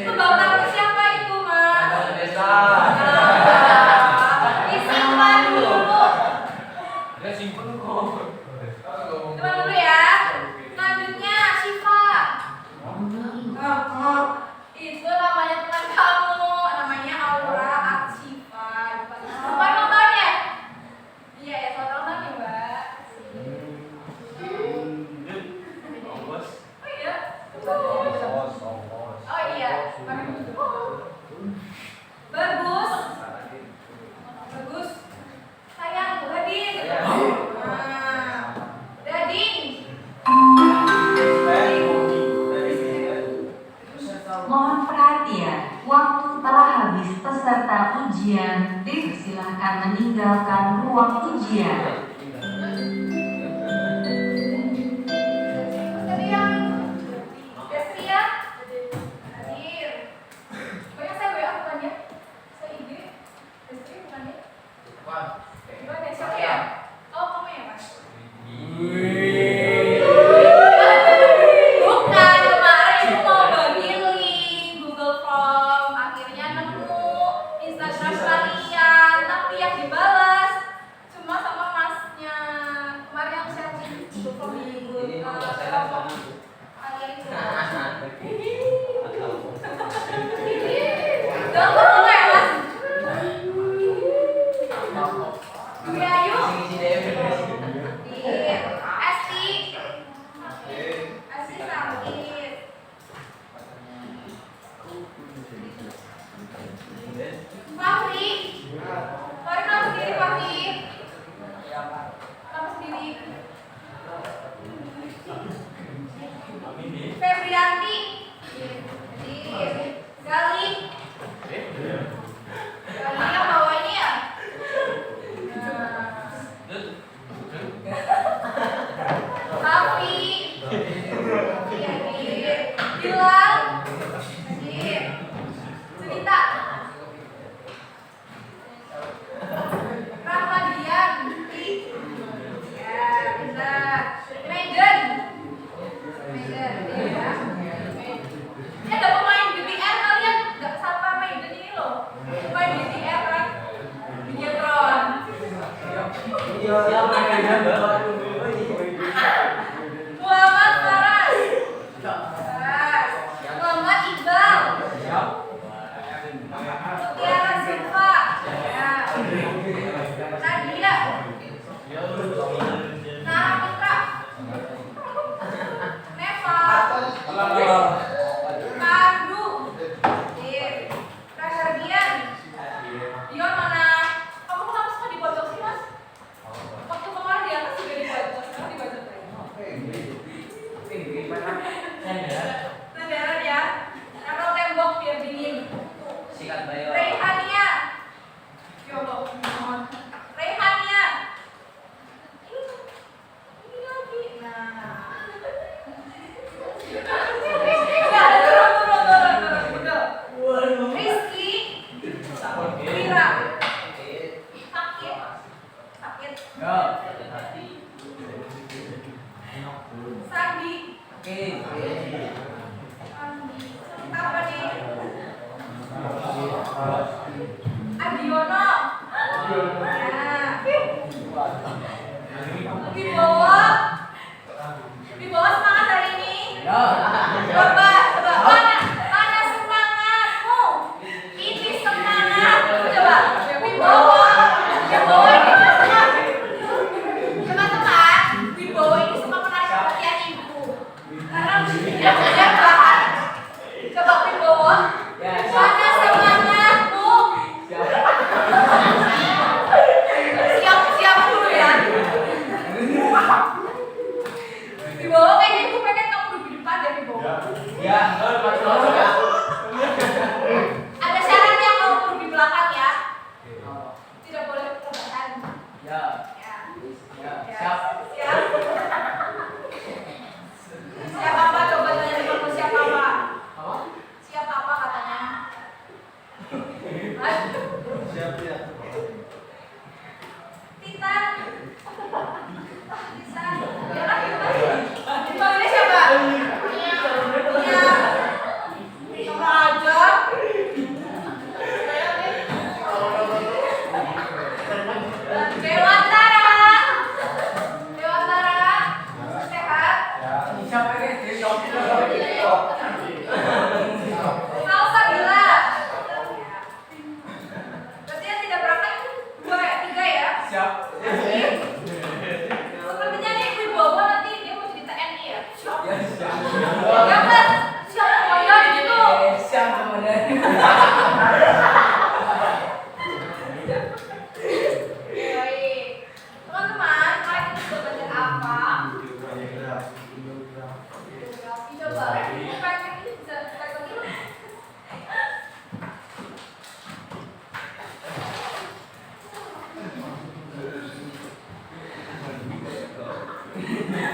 Itu bapak siapa itu, Mas? Bapak desa. Disimpan dulu. Ya simpen kok. Teman dulu ya. Selanjutnya Syifa. Itu namanya teman kamu. Namanya Aura Atsyifa. Lupa nomornya? Iya ya, soal nomor nih, Mbak. Oh iya. Oh iya. Bagus. Bagus. Sayang, hadir. Dading. Mohon perhatian, waktu telah habis peserta ujian. Dipersilahkan meninggalkan ruang ujian. Tadi yang Destri ya? Hadir. Pokoknya saya WA bukan ya? Saya IG. Destri bukan ya? Bukan ya? Siapa ya? Oh, kamu ya, Mas? Bukan, kemarin aku mau bagi link Google Form. Akhirnya nemu Instagram kalian, tapi yang dibalas cuma sama masnya. Kemarin yang share link Google Form di Google Form. Kalian itu. Jangan ngomong ya, Mas. Budi Ayu. Esti. Esti sakit. Fahri. Fahri kamu sendiri, Fahri. Kamu sendiri. Febrianti. Gali. Gali yang bawa ini ya? Raffi. Bilal. Cerita. Rahmadian. Ya, benar. Medan. Medan, ya. Ini ada pemain BBR kalian nggak sapa Medan ini loh. Pemain BBR kan? Bigetron. Muhammad Faras. Muhammad Iqbal. Mutiara Silva. Ya. Nadia. Nara Putra. Neva. Pandu. Rahardian. Dion mana? Kamu kenapa suka di pojok sih, Mas? Waktu kemarin di atas juga di pojok, sekarang di pojok lagi. Sandaran ya. Taruh tembok biar dingin. Reihania. Ya Allah, mohon. Reihania. Ini lagi. Nah. Turun. Betul. Rizky. Wira. Sakit. Sandi. Apa nih? Adiono. Wibowo semangat hari ini. Coba mana semangatmu? Ini semangat. Coba Wibowo ini semangat. Teman-teman, Wibowo ini suka menarik perhatian ibu. Karena tidak punya bahan. Coba Wibowo, mana semangatmu? Siap dulu ya. Wibowo kayaknya ibu pengen kamu duduk di depan deh, Wibowo. Ada syaratnya kamu duduk di belakang ya. Tidak boleh ketebasan. Ya. Siap. Siap apa? Coba tanya dulu siap apa? Siap apa katanya? Baik. Teman-teman, kalian itu sudah belajar apa? Geografi. Coba. Praktek ini bisa praktek ini.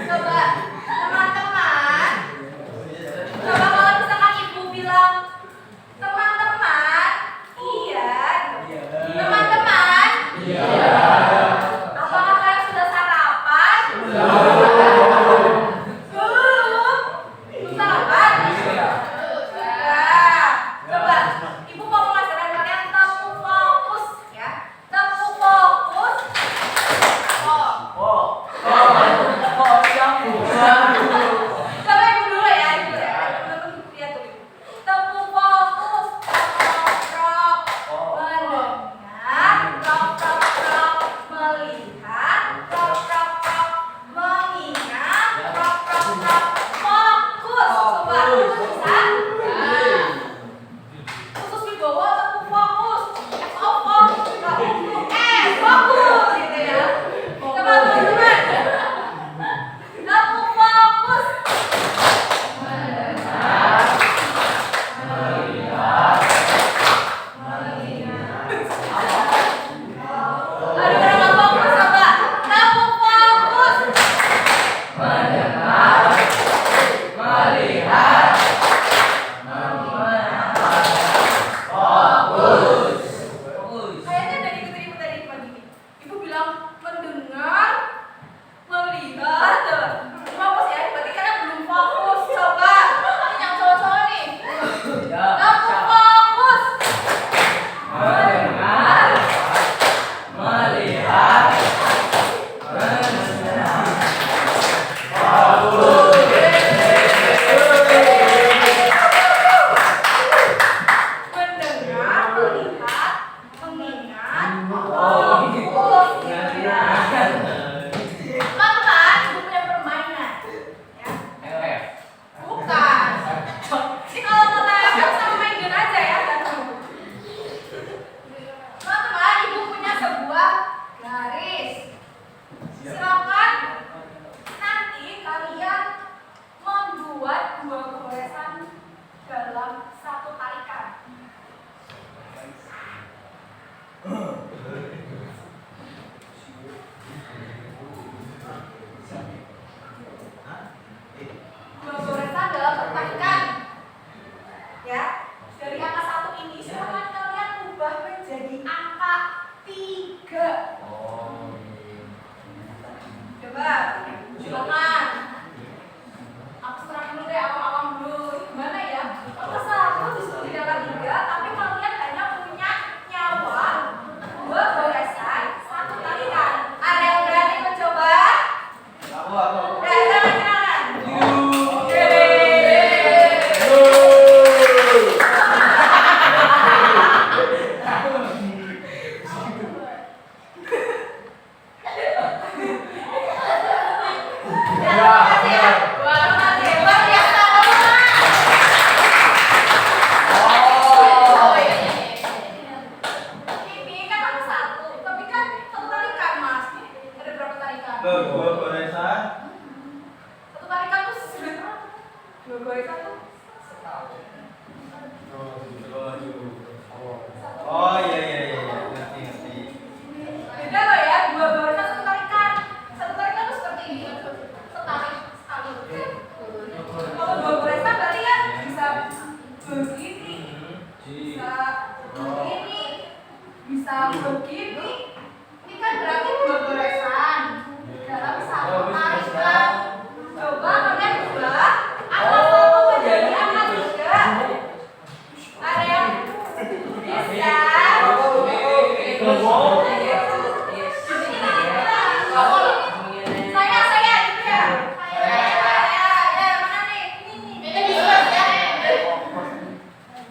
Coba, teman-teman. Coba kalau misalkan ibu bilang, teman-teman, iya. Teman-teman, apakah kalian sudah sarapan? Belum. Belum sarapan? Sudah. Coba, ibu mau mengajarkan kalian tepuk fokus, ya. Tepuk fokus. Coba ibu dulu ya, ibu ya. Teman-teman lihat dulu. Tepuk fokus. Prok, prok. Mendengar. Prok, prok, prok. Melihat. Prok, prok, prok. Mengingat. Prok, prok, prok. Fokus. Coba, bisa? Khusus di bawah tepuk fokus. Fokus. Fokus gitu ya. Coba teman-teman. Tepuk fokus. Aduh, kenapa fokus coba? Tepuk fokus. Kayaknya dari ibu tadi pagi. Ibu bilang mendengar, melihat. Coba. Fokus ya. Berarti kalian belum fokus. Coba. Ini yang cowok-cowok nih. Tepuk fokus. Mendengar, melihat, mengingat, fokus. Teman-teman, ibu punya permainan. Ya. Bukan. Ini kalau mau tayang sama main game aja ya. Teman-teman, ibu punya sebuah garis. Silakan nanti kalian membuat dua goresan dalam satu tarikan. Dua goresan dalam satu tarikan. Ya, dari angka 1 ini silakan kalian ubah menjadi angka 3. Coba, silakan. Aku serang dulu deh, awam-awam dulu. Gimana ya? Angka 1 disuruh jadi angka 3, tapi kalian hanya punya nyawa 2 goresan, 1 tarikan. Ada yang berani mencoba? Jangan. Ini kan angka 1, tapi kan 1 tarikan, Mas. Ada berapa tarikan? 1 tarikan tuh 2 goresan tuh. Beda loh ya, 2 goresan 1 tarikan. 1 tarikan tuh seperti ini. Setarik sekali. Kalau 2 goresan berarti kan bisa begini, bisa begini, bisa begini. Ini kan berarti 2 goresan dalam 1 tarikan. Coba kalian ubah angka 1 menjadi angka 3. Ada yang bisa? Saya itu ya. Ya, mana nih? Ini.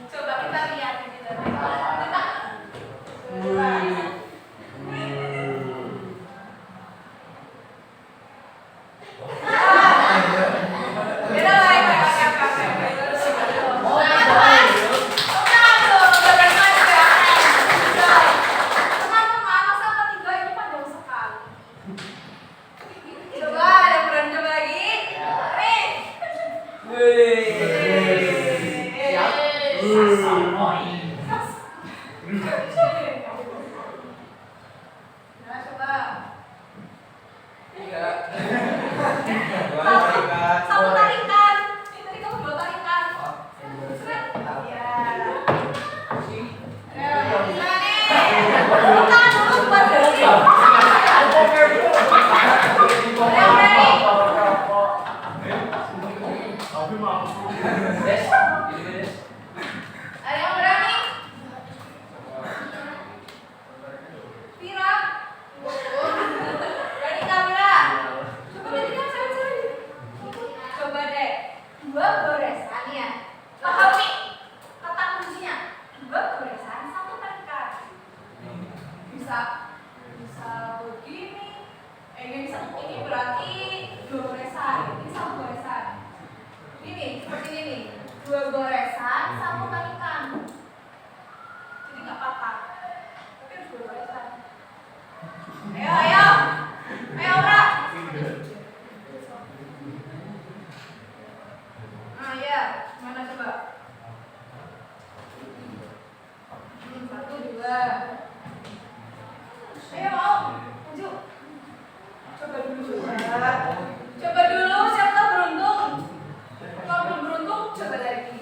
Coba kita lihat. Coba. Nah, coba. Tiga. Satu tarikan. Ini tadi kamu 2 tarikan. Seret. Ya. Ayo, gimana nih? Tangan dulu buat berhenti. Ada yang berani? Vira? Berani nggak Vira? Coba deh, coba deh. 2 goresan ya. Paham nih? Kata kuncinya. 2 goresan, 1 tarikan. Bisa begini. Ini berarti 2 goresan. Ini 1 goresan. Ini seperti ini nih. 2 goresan, 1 tarikan. Jadi nggak patah. Tapi harus 2 goresan. Ayo, Ora. Nah, ya, mana coba? 1, 2. Ayo, mau maju. Coba dulu, siapa beruntung? Kalau belum beruntung, coba lagi.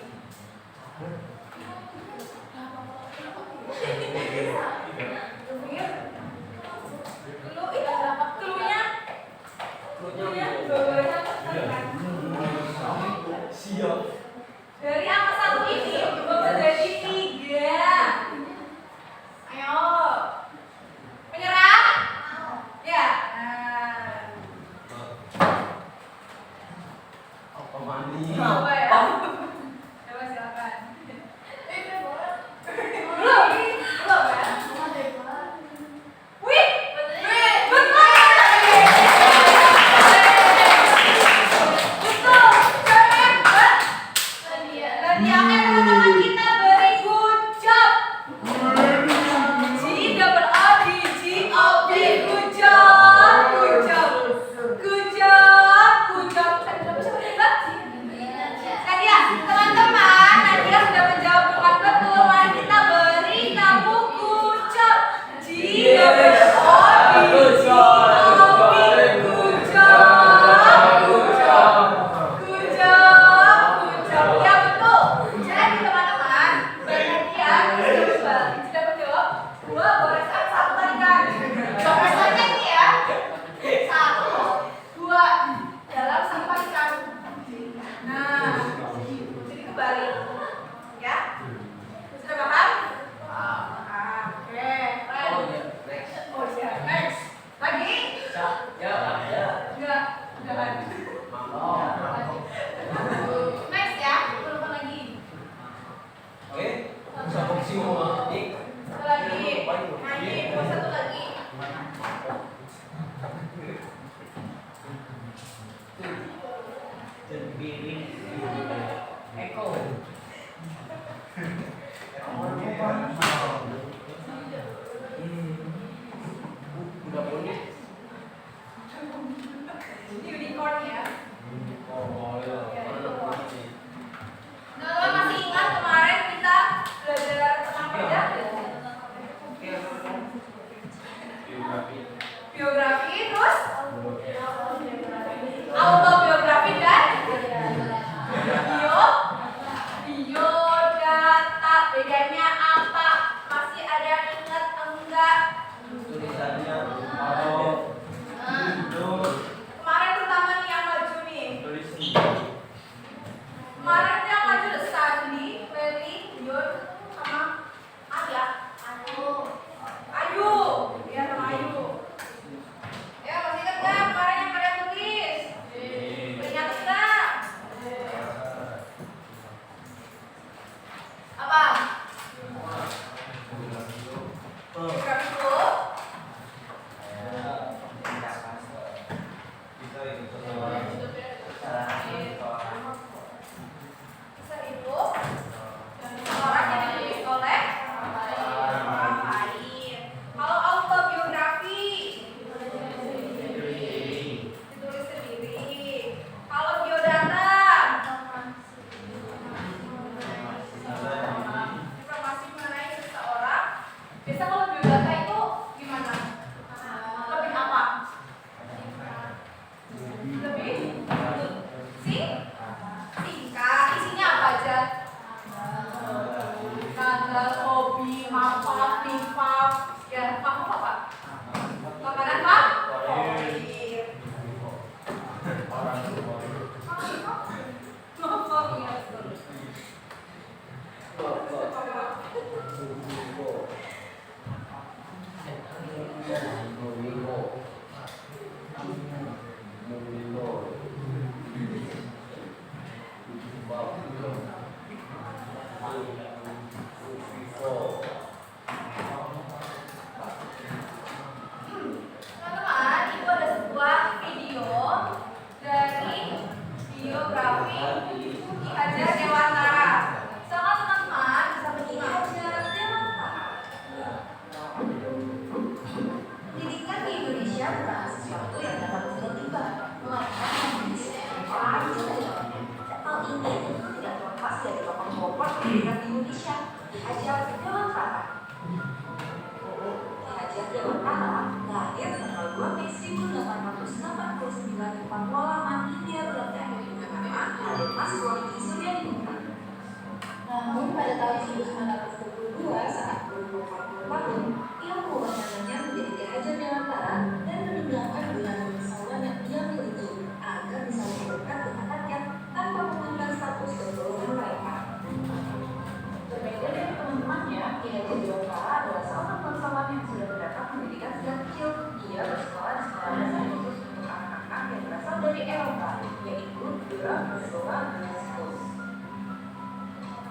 Cluenya 2 goresan tarikan. Dari angka 1 ini berubah menjadi 3. Ayo. Menyerah? Ya. Coba ya. Coba silakan. Belum ya? Wih, betul. Betul. Hebat. Dan yang teman-teman kita beri good job. G double O D G O D, good job, good job, good job, good job. Kenapa siapa hebat? Nadia, teman-teman, Nadia sudah menjawab dengan betul. Mari kita beri kamu good job. G double O D G O D, good job, good job, good job, good job. Ya betul. Jadi teman-teman, Nadia sudah menjawab 2 goresan, 1 tarikan. Goresannya ini ya, 1, 2 dalam 1 tarikan. Nah, jadi kembali, ya. Sudah paham? Oke. Oh iya, next. Lagi? Enggak, jangan. Next ya, telepon lagi. Satu lagi. Nah, ini buat 1 lagi. Ini unicorn ya. Nah, masih ingat kemarin kita belajar tentang beda? Biografi, terus autobiografi dan Biasa kalau biodata itu gimana? Lebih apa? Lebih singkat. Isinya apa aja? Tanggal, hobi, mapap, nifap, ya mapap apa? Makanan pak? Favorit. Mapap iya betul. Teman-teman, itu ada sebuah video dari biografi Ki Hajar Dewantara. Soalnya teman-teman bisa Ki Hajar Dewantara. Pendidikan di Indonesia bukan sesuatu yang dapat tiba-tiba, melainkan kondisi yang panjang dan jalannya. Hal ini tentu tidak terlepas dari tokoh pokok pendidikan di Indonesia, Ki Hajar Dewantara. Ki Hajar Dewantara lahir tanggal 2 Mei 1889 di Pakualaman, Hindia Belanda dengan nama Raden Mas Wali Suryaningrat. Namun pada tahun 1922 saat berumur 40 tahun, ia mengubah namanya menjadi Ki Hajar Dewantara dan meninggalkan gelar bangsawan yang ia miliki agar bisa lebih dekat dengan rakyat tanpa mengundang status dan golongan mereka. Berbeda dari teman-temannya, Ki Hajar Dewantara adalah seorang bangsawan yang sudah mendapat pendidikan sejak kecil. Ia bersekolah di sekolah dasar khusus untuk anak-anak yang berasal dari Eropa, yaitu Dura Prasowa Girls School.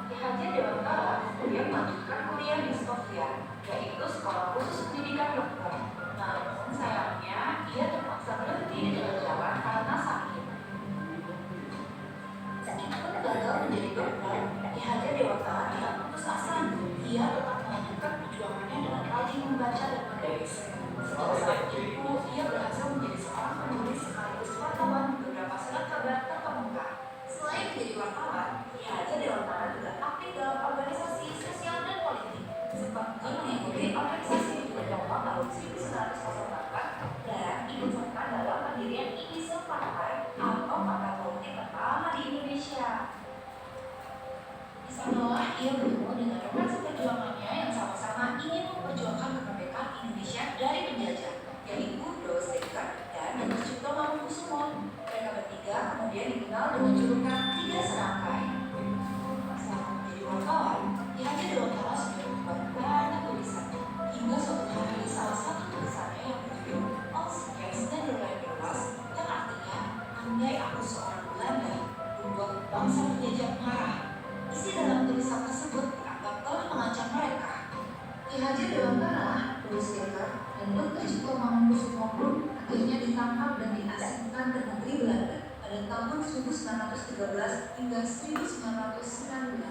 Ki Hajar Dewantara kemudian melanjutkan kuliah di Sofia, yaitu sekolah khusus pendidikan dokter. Namun sayangnya ia terpaksa berhenti di tengah jalan karena sakit. Meskipun gagal menjadi dokter, Ki Hajar Dewantara tidak putus asa. Ia tetap melanjutkan perjuangannya dengan rajin membaca dan menulis. Setelah saat itu, ia berhasil menjadi seorang penulis sekaligus wartawan di beberapa surat kabar terkemuka. Selain menjadi wartawan, Ki Hajar Dewantara juga aktif dalam organisasi sosial dan politik, seperti mengikuti organisasi Bujur Tokoh tahun 1908 dan ikut serta dalam pendirian Inisial Partai atau partai politik pertama di Indonesia. Di sanalah ia bertemu dengan rekan seperjuangannya yang sama-sama ingin memperjuangkan kemerdekaan Indonesia dari penjajah, yaitu Dost Dekker dan Dr. Sucipto Mangunkusumo. Mereka bertiga kemudian dikenal dengan julukan Tiga Serangkai. Selama menjadi wartawan, Ki Hajar Dewantara sudah membuat banyak tulisan. Hingga suatu hari salah satu tulisannya yang berjudul Als Jens Nederland Was, yang artinya andai aku seorang Belanda, membuat bangsa penjajah marah. Isi dalam tulisan tersebut dianggap telah mengancam mereka. Ki Hajar Dewantara, Dost Dekker, dan Dr. Sucipto Mangunkusumo pun akhirnya ditangkap dan diasingkan ke negeri Belanda pada tahun 1913 hingga 1919.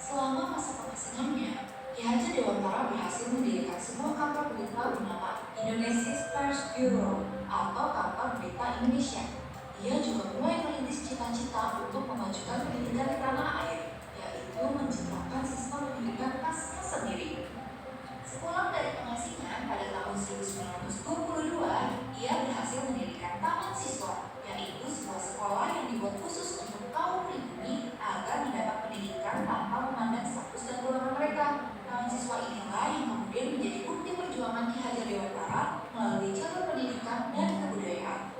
Selama masa pengasingannya, Ki Hajar Dewantara berhasil mendirikan sebuah kantor berita bernama Indonesia's Press Bureau atau Kantor Berita Indonesia. Ia juga mulai merintis cita-cita untuk memajukan pendidikan di tanah air, yaitu menciptakan sistem pendidikan khasnya sendiri. Sepulang dari pengasingan pada tahun 1922, ia berhasil mendirikan Taman Siswa, yaitu sebuah sekolah yang dibuat khusus untuk kaum pribumi agar mendapat pendidikan tanpa memandang status dan golongan mereka. Taman Siswa inilah yang kemudian menjadi bukti perjuangan Ki Hajar Dewantara melalui jalur pendidikan dan kebudayaan.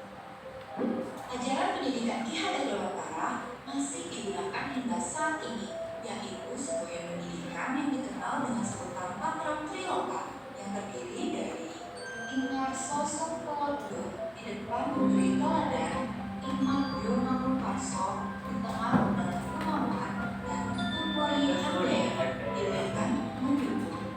Ajaran pendidikan Ki Hajar Dewantara masih digunakan hingga saat ini, yaitu sebuah pendidikan yang dikenal dengan sebutan Patrang Triloka yang terdiri dari Ingar Sosok Pelodro di depan memberi teladan, Iman Biono Karso di tengah dengan kemauan, dan Tumpori Handaya di belakang mendukung.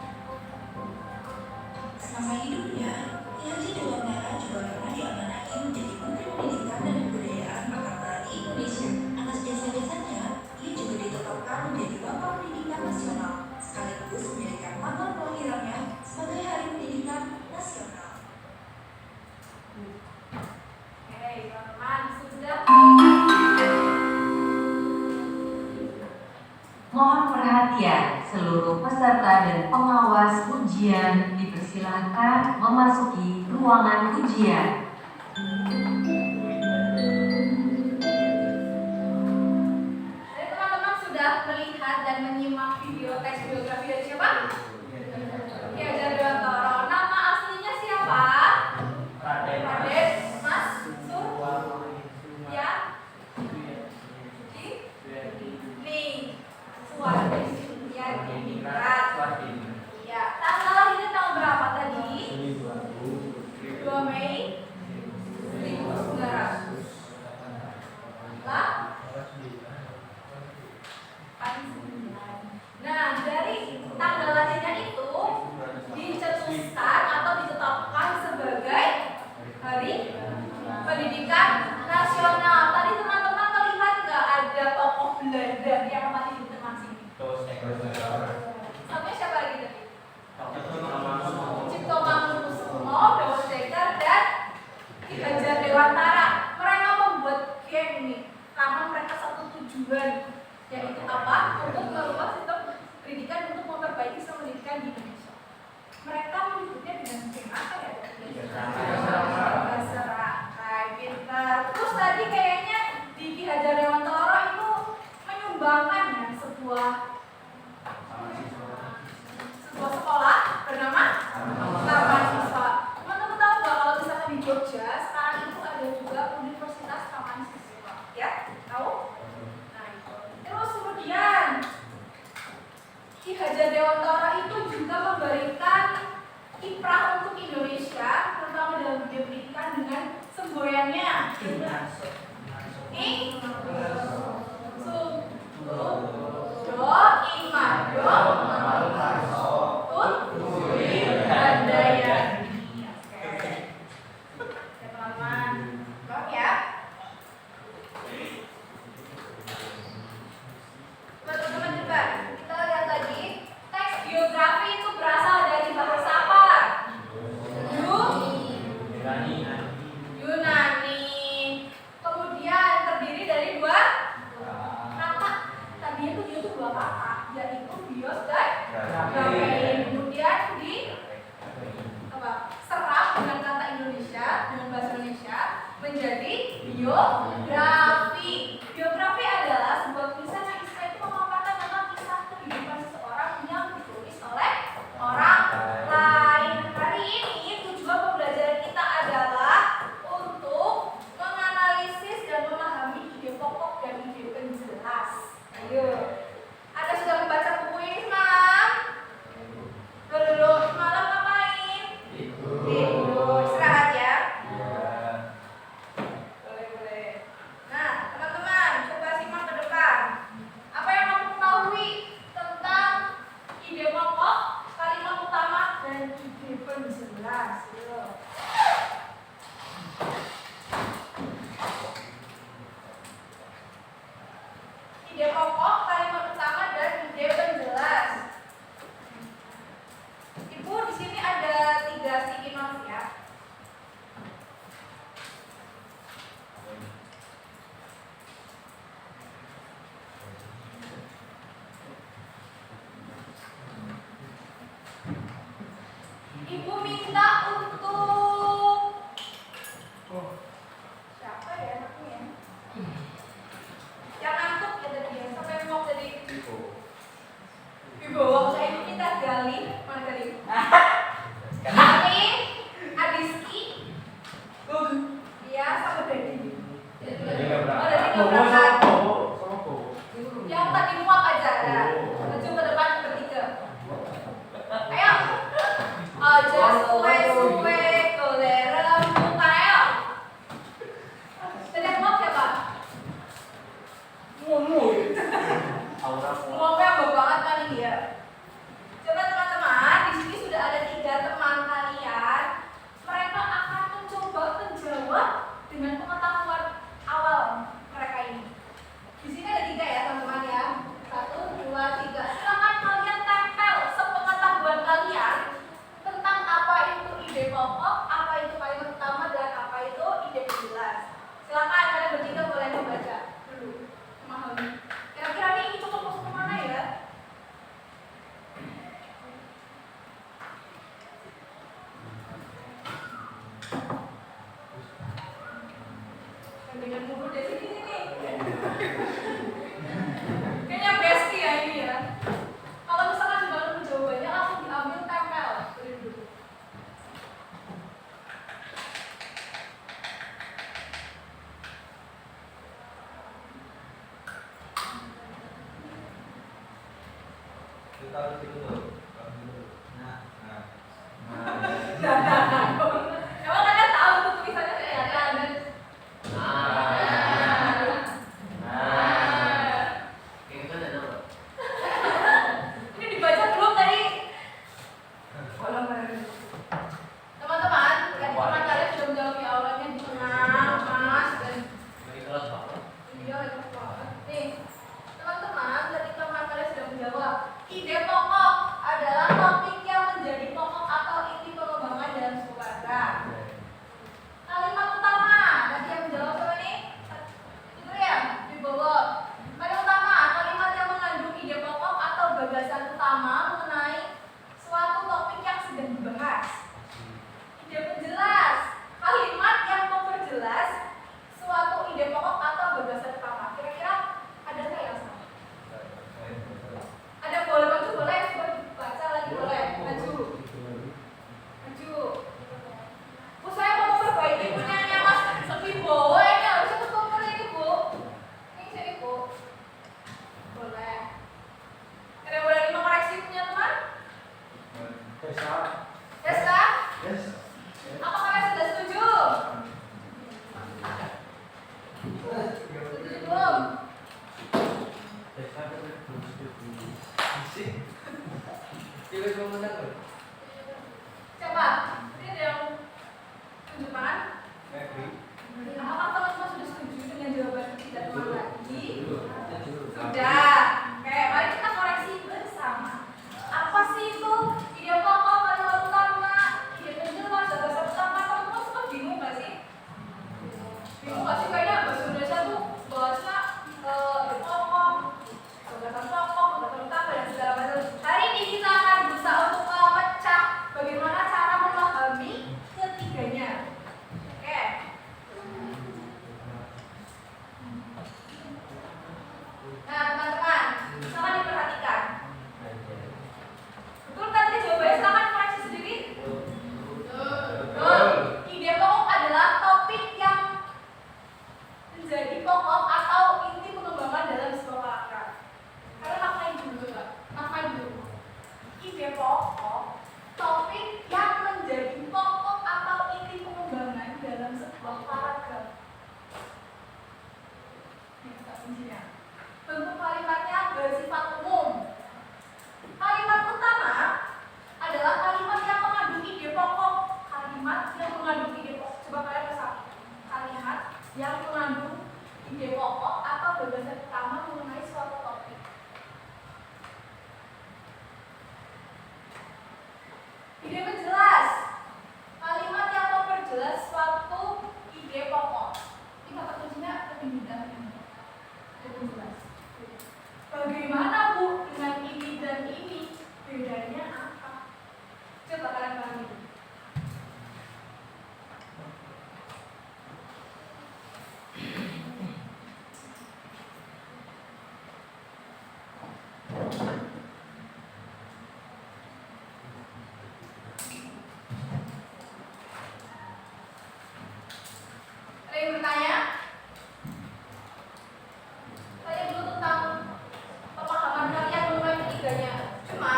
Semasa hidupnya, Ki Hajar Dewantara juga pernah diamanahi menjadi Menteri Pendidikan dan Kebudayaan pertama di Indonesia. Atas jasa-jasanya, ia juga ditetapkan menjadi Bapak Pendidikan Nasional, sekaligus menjadikan tanggal kelahirannya sebagai Hari Pendidikan Nasional. perhatian, seluruh peserta dan pengawas ujian dipersilahkan memasuki ruangan ujian. Jadi teman-teman sudah melihat dan menyimak video teks biografi dari siapa? Ki Hajar Dewantara. Nama aslinya siapa? Raden Mas Sur ya nih Suwardi Suryadiningrat. Ya, tanggal lahirnya tahun berapa tadi? 2 Mei 1900. Lah? Nah, dari tanggal lahirnya itu dicetuskan atau ditetapkan sebagai Hari Pendidikan Nasional. Tadi teman-teman melihat nggak ada tokoh Belanda yang mati di tengah sini? Sampai siapa lagi tadi? Cipto Mangunkusumo, Dawes Dekker, dan Ki Hajar Dewantara. Mereka membuat game ini karena mereka satu tujuan, yaitu apa? Untuk merubah sistem pendidikan untuk memperbaiki sistem pendidikan di Indonesia. Mereka menyebutnya dengan game apa ya? Serai, pintar. Terus tadi kayaknya di Ki Hajar Dewantara itu menyumbangkan ya sebuah sekolah bernama Taman Siswa. Teman-teman tahu nggak kalau misalnya di Jogja sekarang itu ada juga Universitas Taman Siswa? Ya, tahu? Nah itu. Terus kemudian Ki Hajar Dewantara itu juga memberikan kiprah untuk Indonesia, terutama dalam dunia pendidikan dengan semboyannya. Teman-teman coba kita lihat lagi teks biografi itu berasal dari bahasa apa? Yunani. Kemudian terdiri dari dua kata. Tadi itu dia tuh dua kata, yaitu bios dan grafein. Kemudian di serap dengan kata Indonesia, dengan bahasa Indonesia menjadi biografi. Biografi adalah sebuah tulisan yang isinya itu memaparkan tentang kisah kehidupan seseorang yang ditulis oleh orang lain. Hari ini tujuan pembelajaran kita adalah untuk menganalisis dan memahami ide pokok dan ide penjelas. Ayo, ada sudah membaca buku ini semalam? Belum. Semalam ngapain? Tidur. Istirahat ya. Boleh. Nah, teman-teman, coba simak ke depan. Apa yang kamu ketahui tentang ide pokok, kalimat utama, dan ide penjelas? Ide pokok, kalimat utama, dan ide penjelas. Ibu, di sini ada 3 sticky notes ya. Ibu minta untuk siapa ya anaknya? Yang ngantuk ya tadi ya, sampai mau tadi. Ibu, saya ini kita gali, mana tadi? Gali, Adiski, iya sama Dedi. Dedi nggak berangkat. Yang tadi muak aja ya. Maju ke depan bertiga. Ayo. Aja suwe Taruh situ dulu. Nah. Emang kalian tahu tuh tulisannya kelihatan? Ini dibaca belum tadi? Belum. Teman-teman, teman kalian sudah menjawab ya auranya di tengah, Mas. Dan iya, itu banget. Nih, teman-teman, ketika kalian sudah menjawab, ide pokok adalah topik yang menjadi pokok atau inti pengembangan dalam sebuah paragraf. Kalimat utama, tadi yang menjawab siapa nih? Itu ya, di bawah. Kalimat utama, kalimat yang mengandung ide pokok atau gagasan utama mengenai suatu topik yang sedang dibahas. Ide penjelas, kalimat yang memperjelas suatu ide pokok atau gagasan utama. Kira-kira ada nggak yang sama? Ada, boleh maju, boleh baca lagi, boleh maju. Saya mau memperbaiki punyanya Mas Sepi Bu. Ini harusnya ketuker ini Bu. Ini sini Bu. Boleh. Ada boleh mengoreksi punya teman? Yes kah? Apa kalian sudah setuju? Setuju belum? Coba, ini ada yang tunjukkan. Apakah teman-teman sudah setuju dengan jawaban tidak teman lagi? Sudah. Oke, mari kita koreksi bersama. Apa sih itu ide pokok, kalimat utama, ide penjelas, gagasan utama? Teman-teman semua bingung nggak sih? Bingung nggak sih? Kayaknya bahasa Indonesia tuh bahasa ide pokok, gagasan pokok, gagasan utama dan segala macam. Hari ini kita akan berusaha untuk memecah bagaimana cara memahami ketiganya. Oke. Nah, teman-teman, silakan diperhatikan. Betul kan tadi jawabannya? Silakan koreksi sendiri. Betul. Ide pokok adalah topik yang menjadi pokok atau inti pengembangan dalam sebuah paragraf. Kalian maknain dulu ya. Maknain dulu. Ide pokok, topik yang menjadi pokok atau inti pengembangan dalam sebuah paragraf. Ini kata kuncinya. Bentuk kalimatnya bersifat umum. Kalimat utama adalah kalimat yang mengandung ide pokok. Kalimat yang mengandung ide pokok. Coba kalian pesan. Kalimat yang mengandung ide pokok atau gagasan utama mengenai suatu topik. Ide penjelas, kalimat yang memperjelas suatu ide pokok. Ini kata kuncinya lebih mudah ini. Ide penjelas. Bagaimana Bu dengan ini dan ini? Bedanya apa? Coba kalian pahami. Ada yang bertanya? Tanya dulu tentang pemahaman kalian mengenai ketiganya. Cuma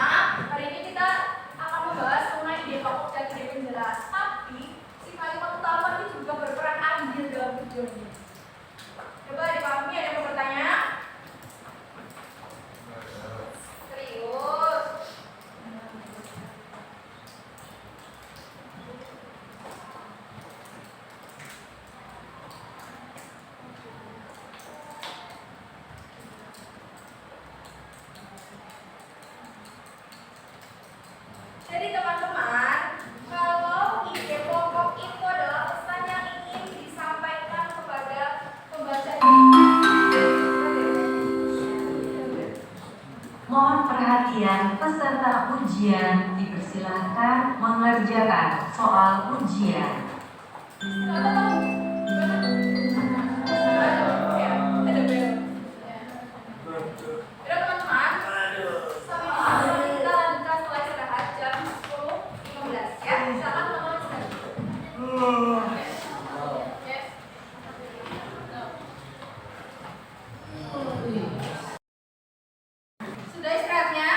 hari ini kita akan membahas mengenai ide pokok dan ide penjelas. Tapi si kalimat utama ini juga berperan andil dalam tujuan ini. Coba dipahami, ada yang mau bertanya? Serius. Jadi teman-teman, kalau ide pokok itu adalah pesan yang ingin disampaikan kepada pembaca. Mohon perhatian peserta ujian dipersilahkan mengerjakan soal ujian. Sudah istirahatnya?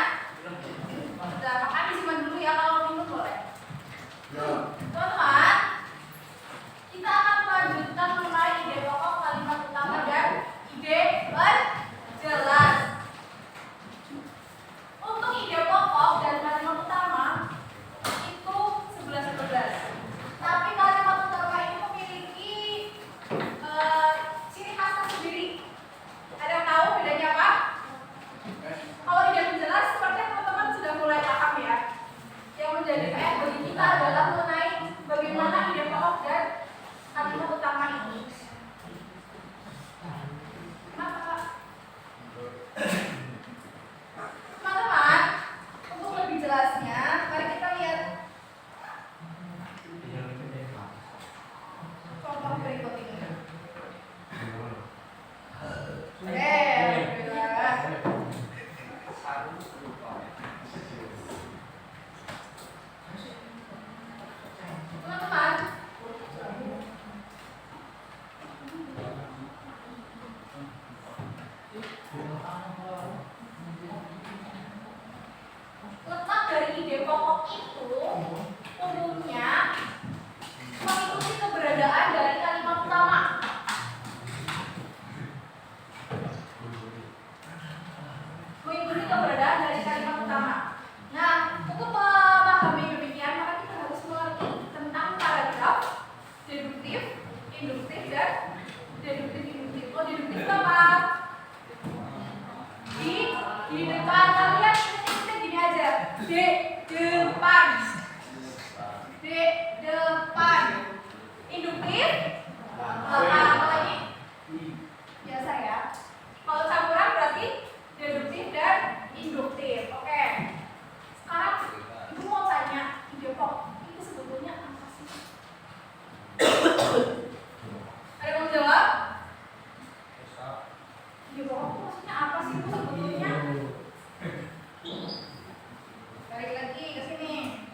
Balik lagi ke sini.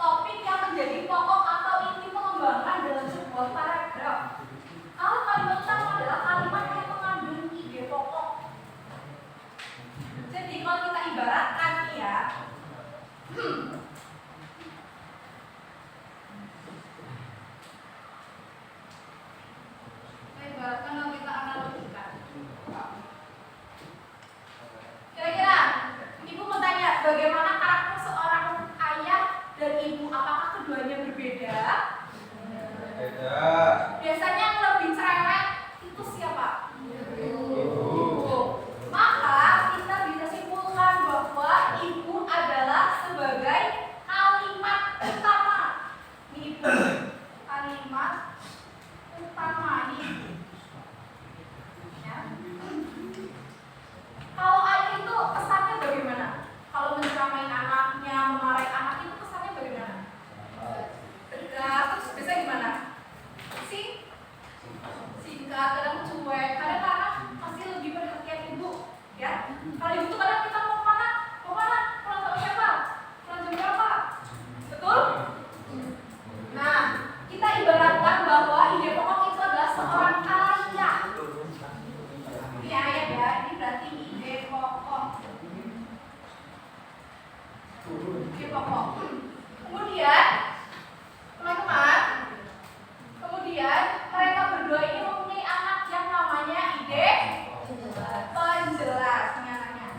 Topik yang menjadi pokok atau inti pengembangan dalam sebuah paragraf. Kalau kalimat utama adalah kalimat yang mengandung ide pokok. Jadi kalau kita ibaratkan ya, kita ibaratkan kalau kita analogikan. Kira-kira ibu mau tanya bagaimana karakter seorang ayah dan ibu, apakah keduanya berbeda? Beda. Biasanya yang lebih cerewet itu siapa? Ibu. Maka kita bisa simpulkan bahwa ibu adalah sebagai kalimat utama. Ini ibu. Kalimat utama ini. Ya. Kalau ayah itu kesannya bagaimana? Kalau menceramai anaknya, memarahi anak itu kesannya bagaimana? Tegas, terus biasanya gimana? Singkat, kadang cuek, kadang karena masih lebih perhatian ibu, ya. Kalau ibu tuh kadang kita mau kemana? Pulang sama siapa? Pulang jam berapa? Betul? Nah, kita ibaratkan bahwa ide pokok itu adalah seorang ayah. Ini ayah ya, ini berarti ide pokok. Ide pokok. Kemudian, teman-teman, mereka berdua ini mempunyai anak yang namanya ide penjelas. Ini anaknya.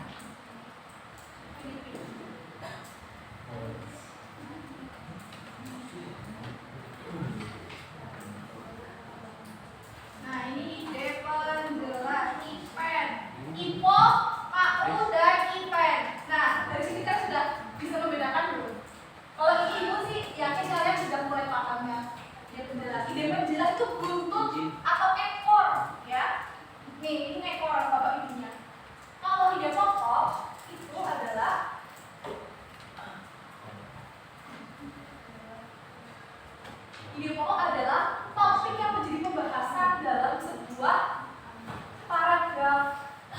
Nah, ini ide penjelas, Ipen, Ipo, Aku, dan Ipen. Nah, dari sini kan sudah bisa membedakan dulu. Kalau ini ibu sih, yakin kalian sudah mulai paham ya. Ide penjelas itu buntut atau ekor, ya. Nih, ini ekor bapak ibunya. Kalau ide pokok itu adalah topik yang menjadi pembahasan dalam sebuah paragraf.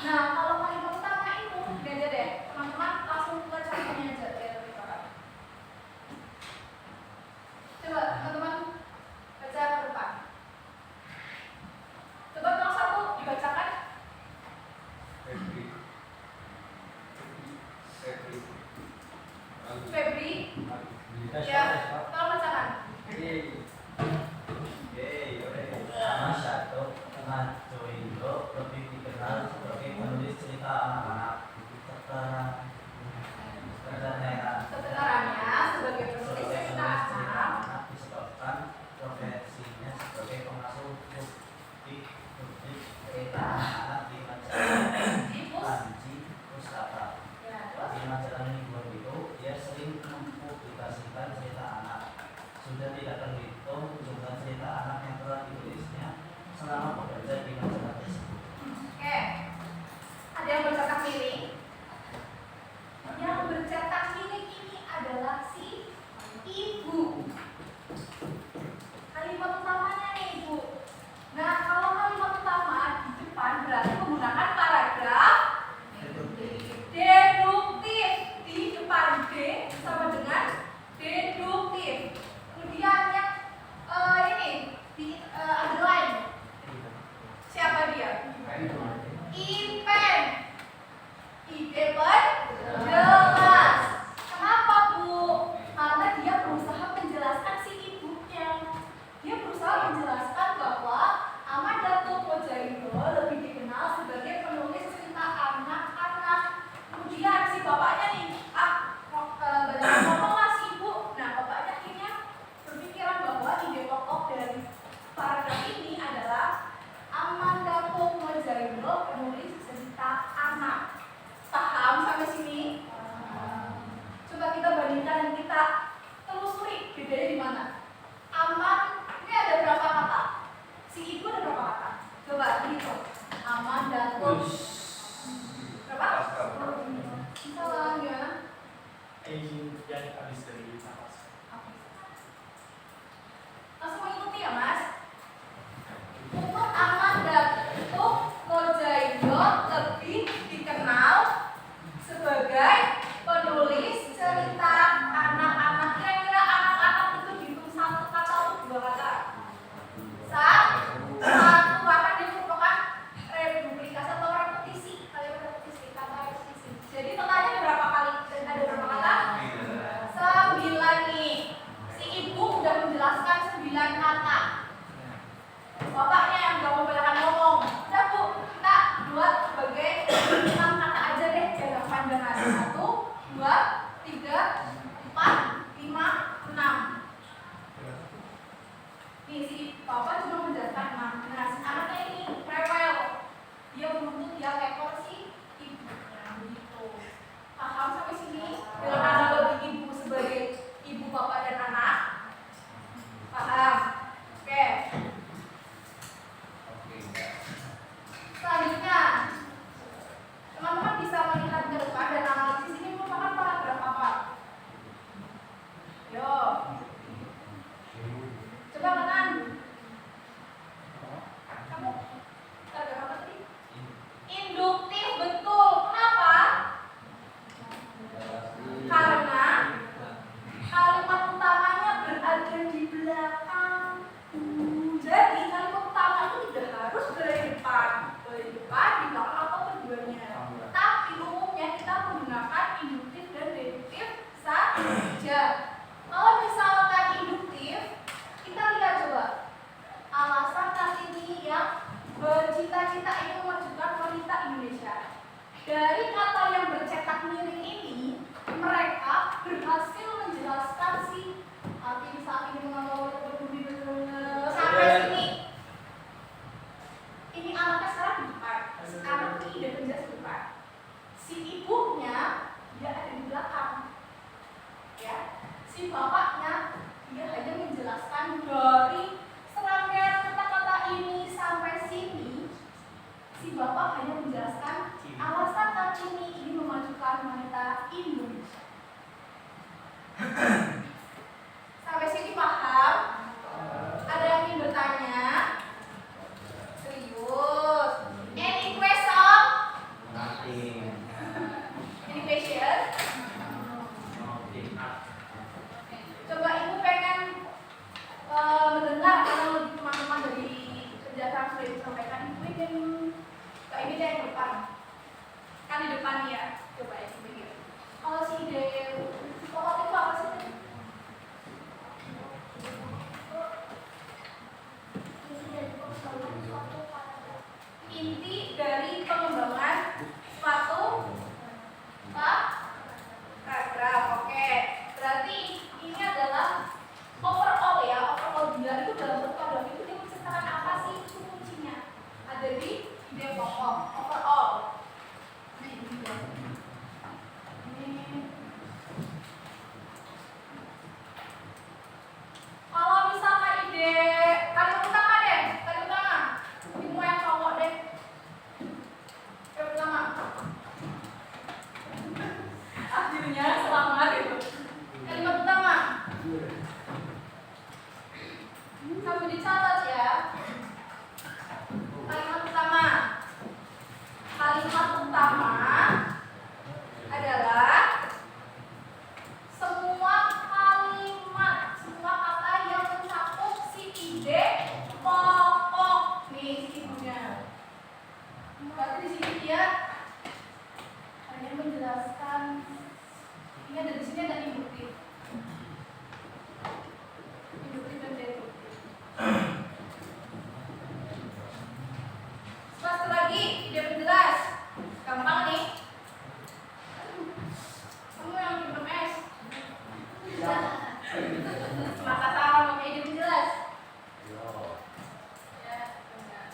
Nah, kalau kalimat utama itu, beda deh, teman-teman langsung ke contohnya aja ya, coba teman-teman baca ke depan. Coba nomor 1 dibacakan. Febri. Ya, tolong bacakan. Nama Syato Najoindo lebih dikenal sebagai penulis cerita anak-anak. Keterangannya sebagai penulis cerita anak disebabkan profesinya sebagai pengasuh publik cerita anak-anak di majalah Panji Pustaka. ya, terus Di majalah Mingguan itu dia sering mempublikasikan cerita 1, 2, 3, 4, 5, 6. Nih si papa cuma menjelaskan 6. Nah si anaknya ini rewel, dia menuntut dia ekor si ibu. Nah begitu. Paham sampai sini? Dengan analogi ibu sebagai ibu, bapak, dan anak. Paham? Oke. Selanjutnya, teman-teman bisa melihat ke depan dan analisis ini merupakan paragraf apa? Yo. Coba kenan. Kamu paragraf apa tadi? Induktif, betul. Kenapa? Karena kalimat utamanya berada di belakang. Jadi kalimat utama itu tidak harus berada di depan, di belakang atau keduanya. Tapi umumnya kita menggunakan induktif dan deduktif saja. Kalau misalkan induktif, kita lihat coba alasan Kartini yang bercita-cita ingin memajukan wanita Indonesia. Dari kata yang bercetak miring ini, mereka berhasil menjelaskan si arti saat ini mengambil berduri sampai sini. Ini anaknya sekarang di depan, anak ini ide penjelas di depan. Si ibunya dia ada di belakang, ya. Si bapaknya dia hanya menjelaskan dari serangkaian kata-kata ini sampai sini. Si bapak hanya menjelaskan alasan Kartini ingin memajukan wanita Indonesia. Sampai sini paham? Ada yang ingin bertanya? Serius? Any question? Nothing. Any question? Coba ibu pengen mendengar analogi teman-teman dari penjelasan sudah disampaikan. Ibu ingin ini dari yang depan. Kan di depan ya. Coba ya pikir. Kalau si ide pokok itu apa sih tadi? Inti dari pengembangan suatu paragraf. Oke. Berarti ini adalah overall ya. Overall dia itu dalam satu paragraf itu dia menceritakan apa sih itu kuncinya. Ada di ide pokok overall. Kalau misalkan ide kalimat utama deh, kalimat utama. Ibu yang cowok deh. Kalimat utama. Akhirnya selamat itu. Kalimat utama. Sambil dicatat ya. Kalimat utama. Kalimat utama adalah semua kalimat, semua kata yang mencakup si ide pokok. Nih si ibunya. Berarti di sini dia hanya menjelaskan. Ini ada di sini ada induktif. Induktif dan deduktif. Satu lagi, ide penjelas. Gampang nih. Kamu yang minum es. Maka sama pakai ide penjelas. Ya,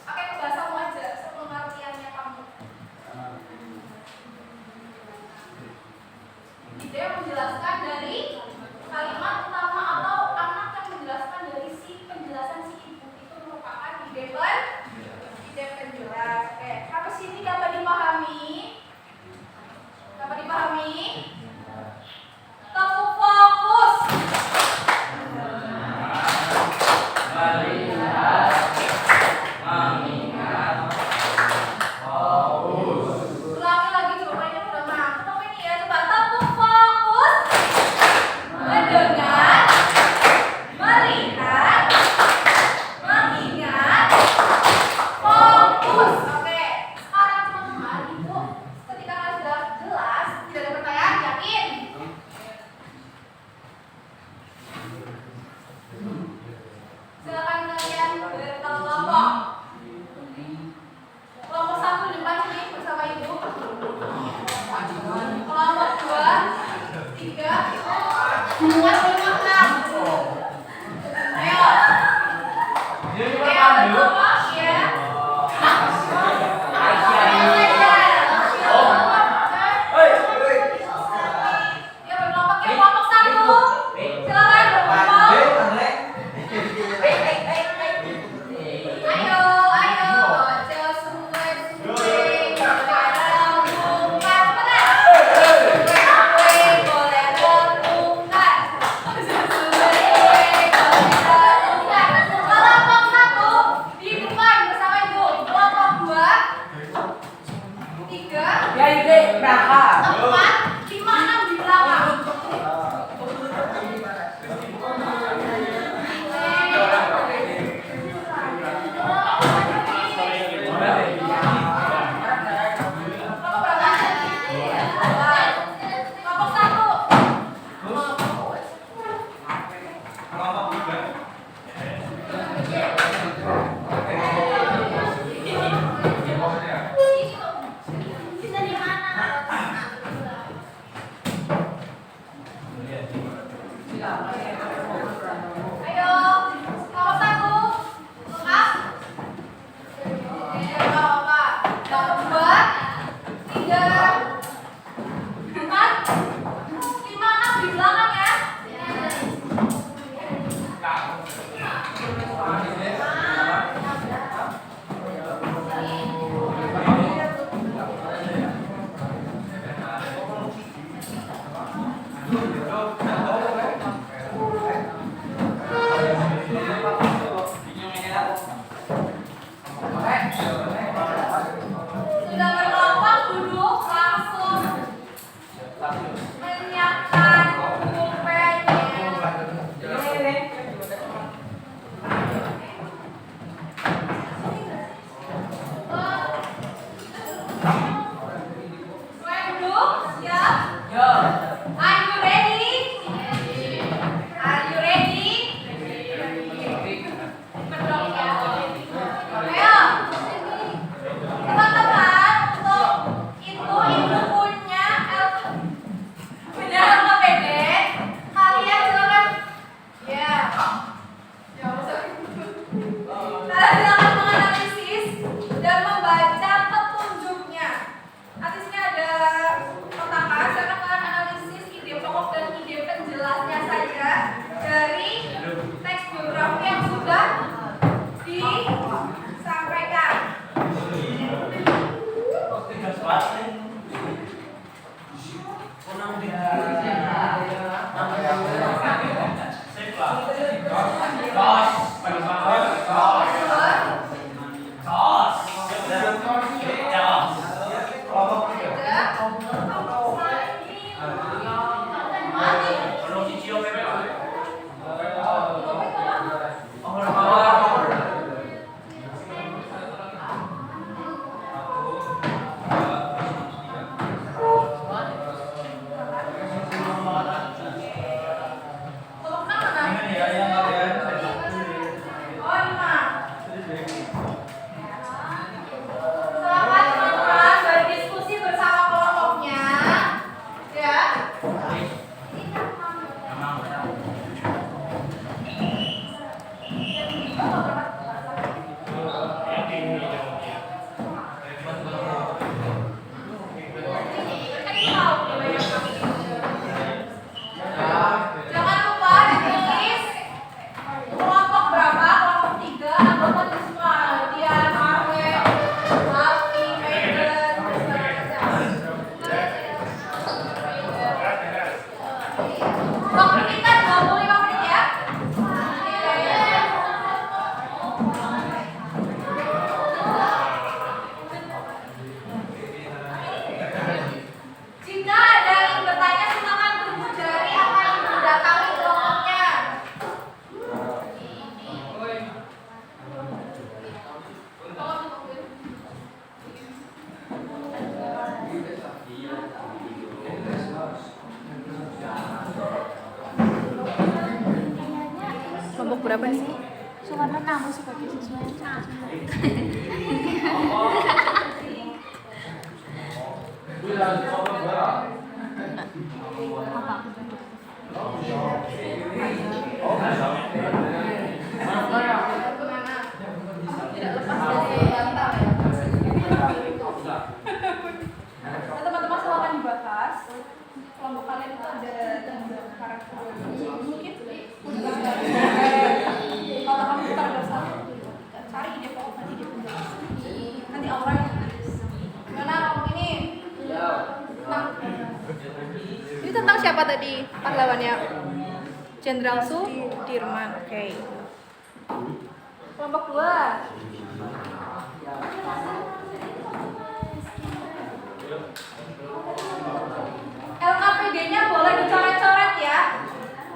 pakai ke bahasamu aja, sepengertiannya kamu. Ide yang menjelaskan dari kalimat utama atau anak yang menjelaskan dari si penjelasan si ibu itu merupakan ide penjelas. Oke, sampai sini dapat dipahami? Dapat dipahami? Tepuk fokus. Melihat, mengingat, fokus. Ulangi lagi coba ini udah mantap ini ya. Coba tepuk fokus. Sudah berkelompok duduk langsung menyiapkan pulpennya. Mulai duduk, siap? Are you ready? Are you ready? Berdong ya. Ayo. Teman-teman, untuk itu ibu punya LKPD. Kalian silakan. Ya. Kalian silakan menganalisis dan membaca petunjuknya. Nanti sini ada petaka. Silakan kalian analisis ide pokok dan ide penjelasnya saja dari teks biografi yang sudah disampaikan. Selamat teman-teman berdiskusi bersama kelompoknya. Ya. Jangan lupa ditulis kelompok berapa, kelompok 3, anggota di semua. Dian, Arwe, Alfi, Megan, segala macam. Waktu kita 25 menit ya. Jika ada yang bertanya, silakan tunjuk jari akan ibu datangi kelompoknya. Kelompok berapa sih? Soalnya kamu sebagai siswa yang Teman-teman silakan dibahas. Kelompok kalian itu ada karakter mungkin kalau kamu bukan dasar cari ide pokok nanti ide penjelasan. Nanti Aura yang tulis. Gimana kelompok ini? Ini tentang siapa tadi pahlawannya? Jenderal Sudirman. Oke. Kelompok 2. LKPD-nya boleh dicoret-coret ya.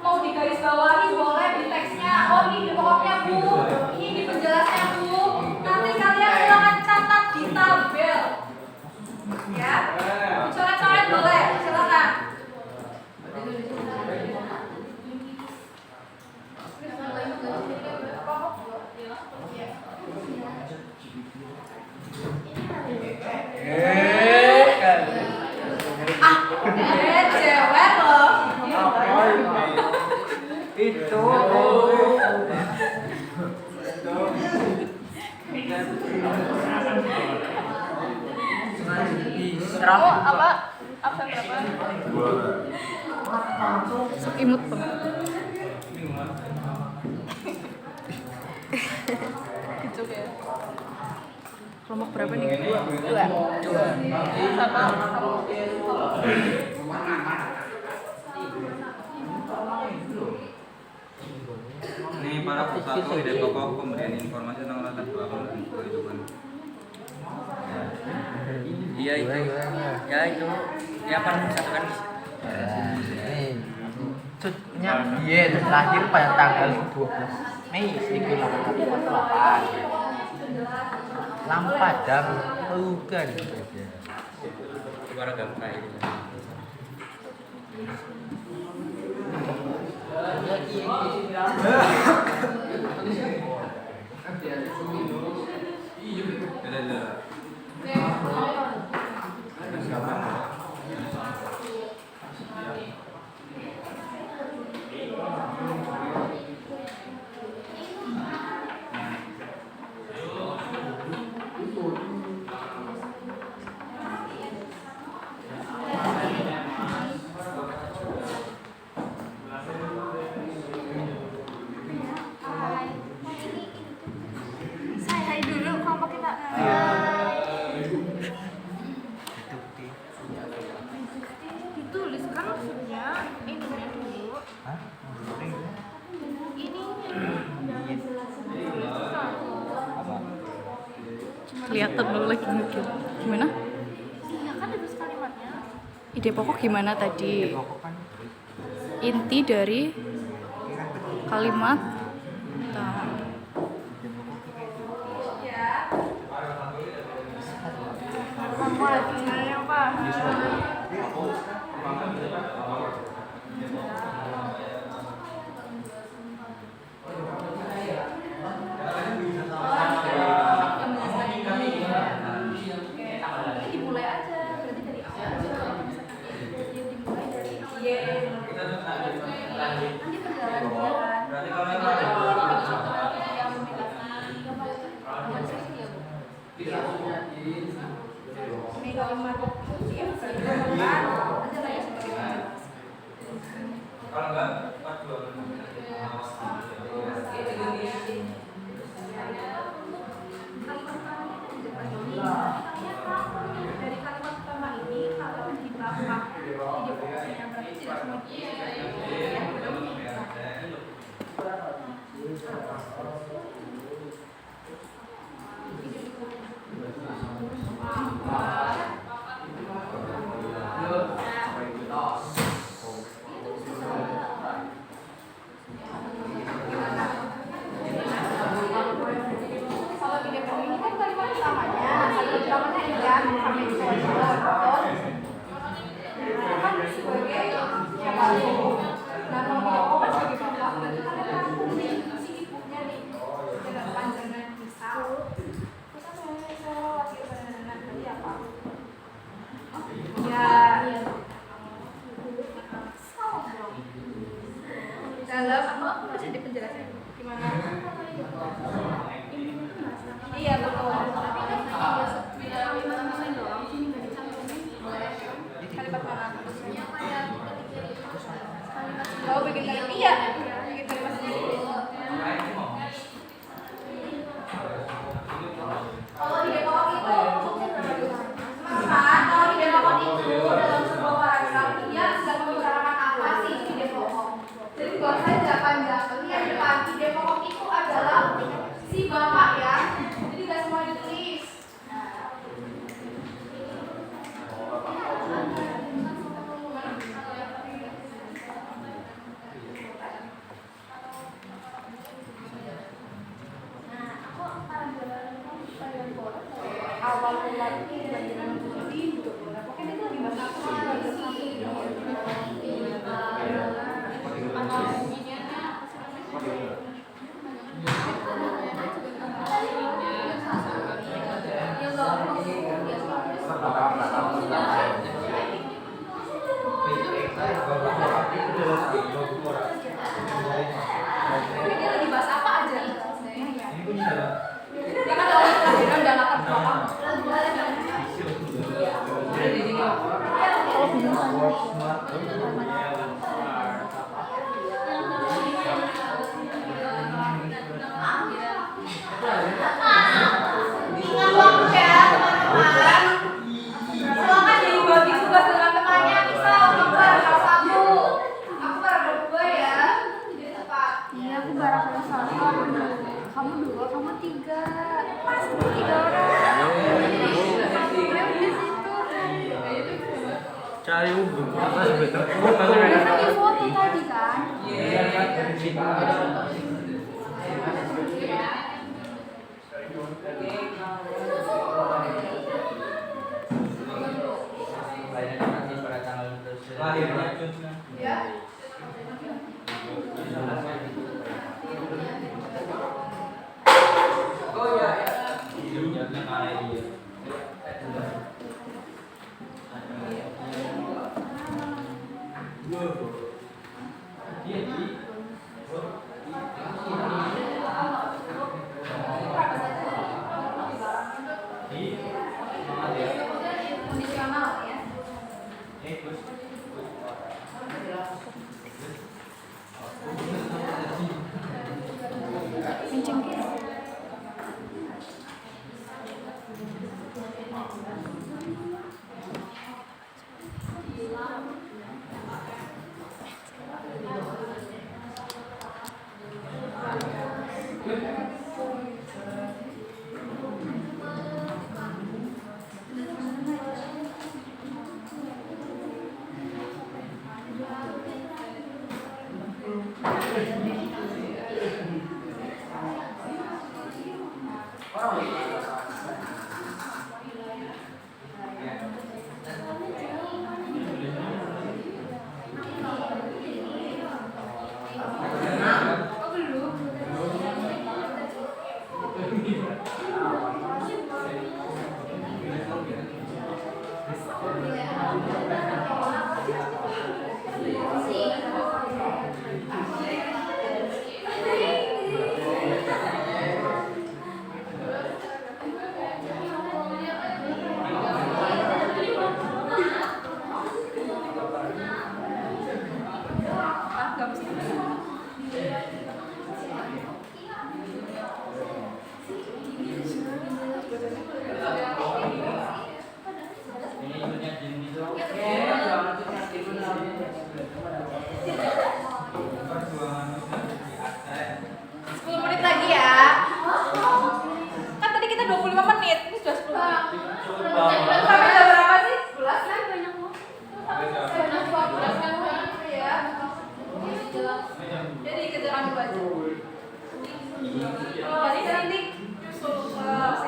Mau digaris bawahi boleh di teksnya. Oh ini di pokoknya Bu, ini di penjelasnya Bu. Nanti kalian silakan catat di tabel. Ya. Dicoret-coret boleh, silakan. Cewek loh. Itu. Oh, apa? Absen berapa? Imut banget. Gitu ya. Kelompok berapa nih? 2. Sama. aku ide pokok pemberian informasi tentang latar belakang dan kehidupan. Iya itu. Ya itu. Ya apa satu kan? Maksudnya dia lahir pada tanggal 12 Mei 1948. Lampu padam bukan saja. Suara gampang itu. Saya hai dulu kelompok kita. Ditulis kan maksudnya ininya dulu. Hah? Ini Kelihatan lo lagi mikir. Gimana? iya kan terus kalimatnya. Ide pokok gimana tadi? Pokok kan Inti dari kalimat. Nah, Kamu lagi nanya apa? dimulai aja, berarti dari awal dimulai dari nanti perjalanan yang dari kalimat pertama ini kalau ditambah ide pokoknya berarti tidak semua kalau ide pokok ini kan kalimat utamanya ini kan sampai itu kan sebagai yang paling nah kalau ide pokok kan sebagai bapak berarti kalian kan si ibunya nih dengan panjangan misal kita saya wakil panjangan berarti apa ya dalam aku masih di penjelasan gimana iya betul tapi kan kalimat mesin doang sini nggak dicantumin kalimat mana oh bikin kalimat iya bikin kalimat sendiri kalau ide pokok itu kalau ide pokok itu dalam sebuah paragraf dia sedang membicarakan apa sih ide pokok jadi buat saya jangan yang depan ide pokok itu adalah si bapak ya jadi nggak semua ditulis awal mulai bagian ini juga boleh pokoknya itu lagi bahasa apa ini lagi bahas apa aja dia kan awal kelahiran dan latar belakang Iya, aku barang kelas 1. Mereka di foto tadi kan? Kondisional ya. Kenceng gitu. Oh belum. Ah, nggak mesti. Sepuluh menit lagi ya. Kan tadi kita 25 menit, ini sudah 10 menit. Sampai jam berapa sih? 11 kan? Banyak loh. Jadi kejar ambil aja. Jadi nanti nyusul ke sekolah.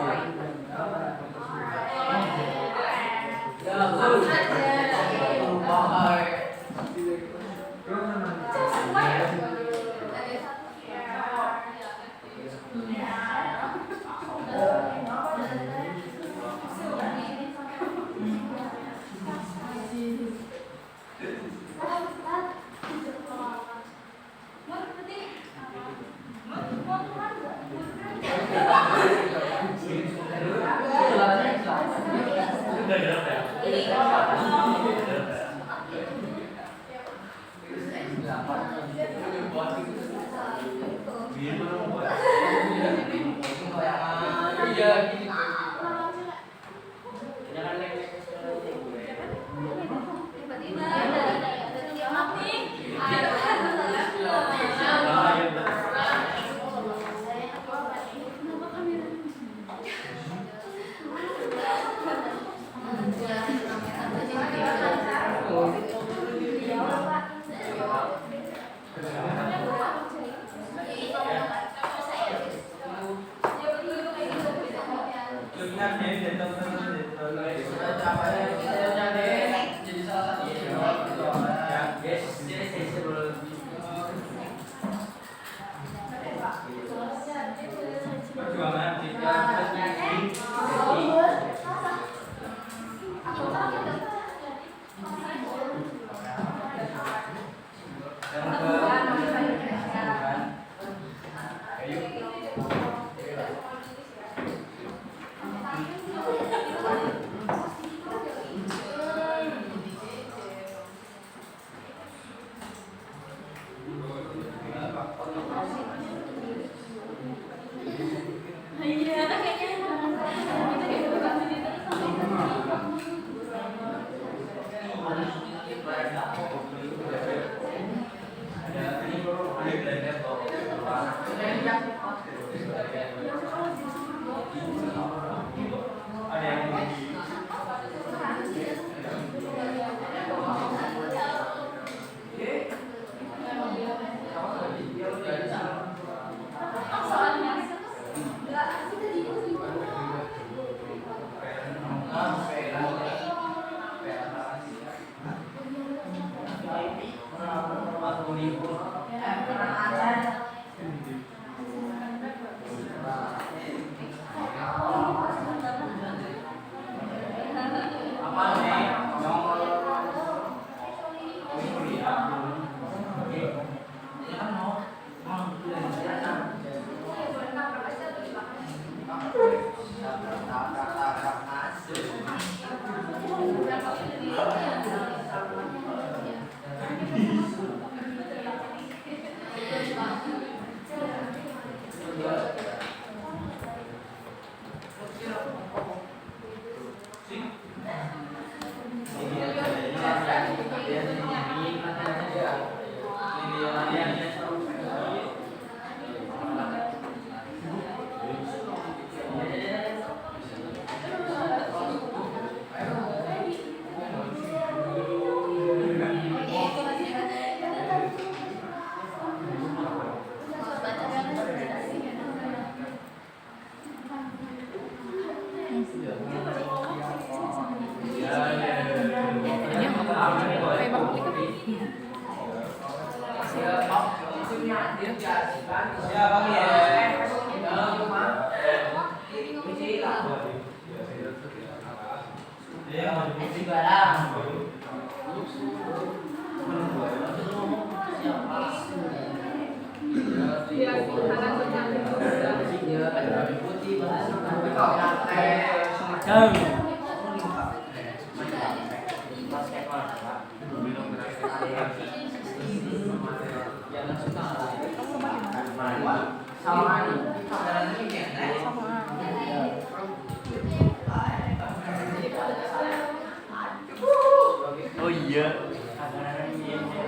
Oh iya.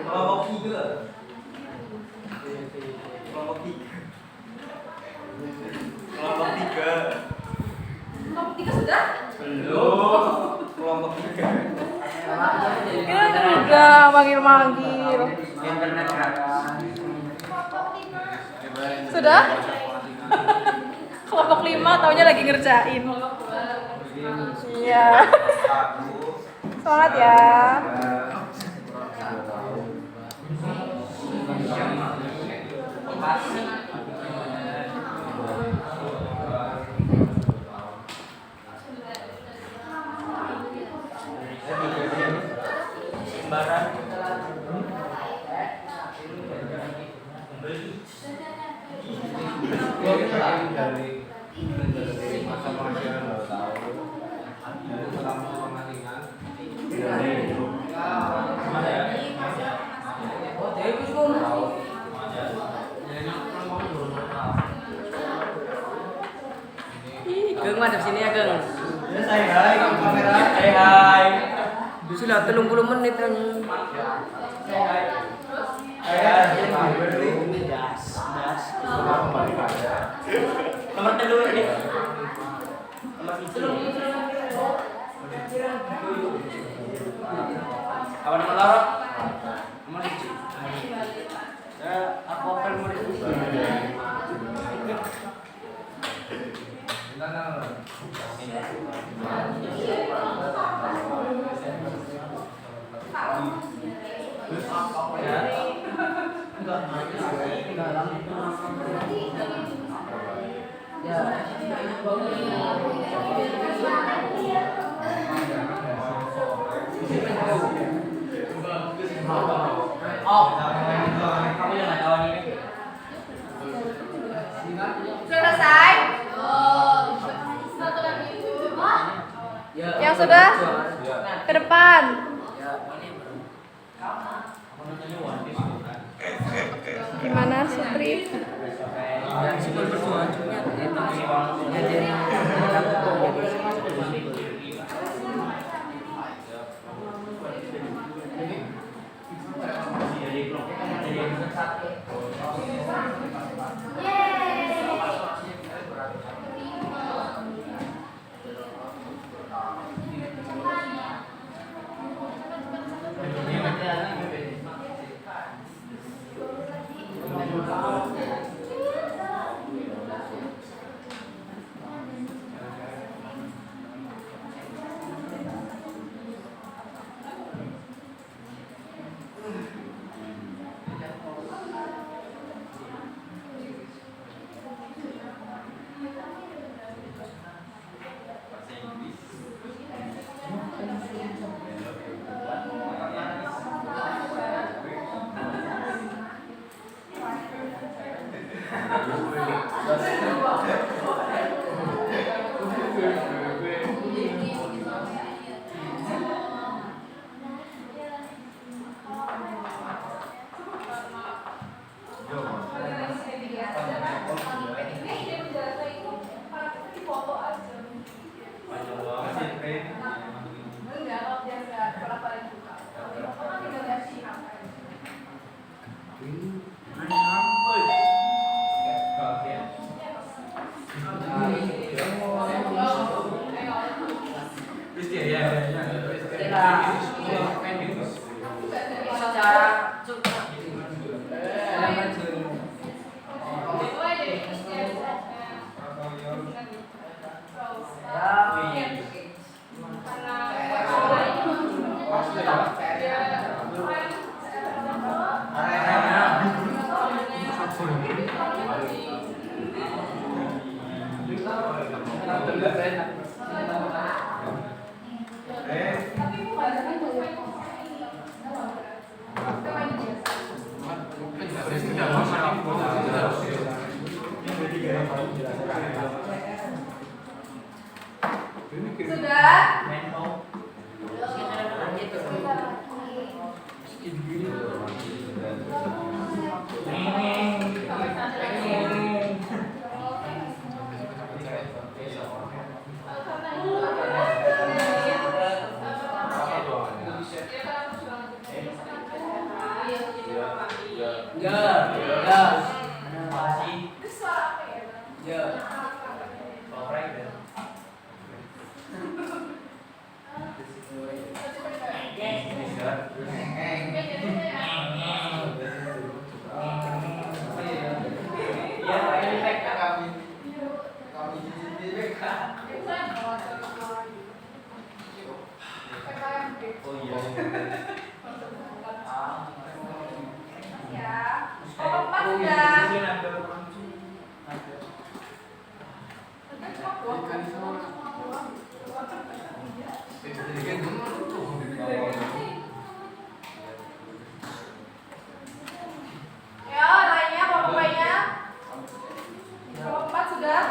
Kelompok 3. Kelompok 3. Kelompok 3. Kelompok 3 sudah? Belum. Kelompok 3. Kita udah manggil-manggil. Internet kan. Sudah? Kelompok 5 taunya lagi ngerjain. Iya. Semangat ya. Geng madep sini ya, Geng. Say hi ke kamera. Say hi. Sudah 30 menit kan. Nomor telu ini. Nomor 1. Apa nomor loro? Nomor 1. Aku akan nomor 1. Kamu jangan tahu ini. Sudah selesai? Yang sudah? Ke depan. Gimana Supri? Ya, super perjuangan Ya, lainnya kelompoknya. Kelompok 4 sudah.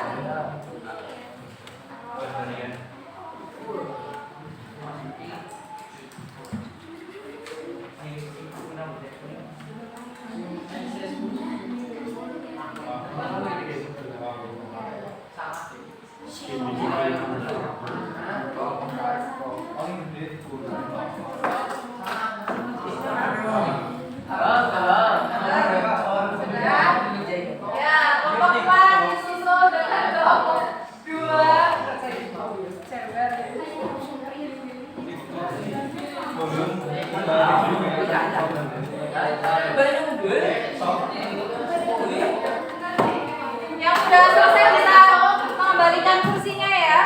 Ya, kelompok 4 disusul dengan kelompok 2. Yang sudah selesai bisa mengembalikan kursinya ya.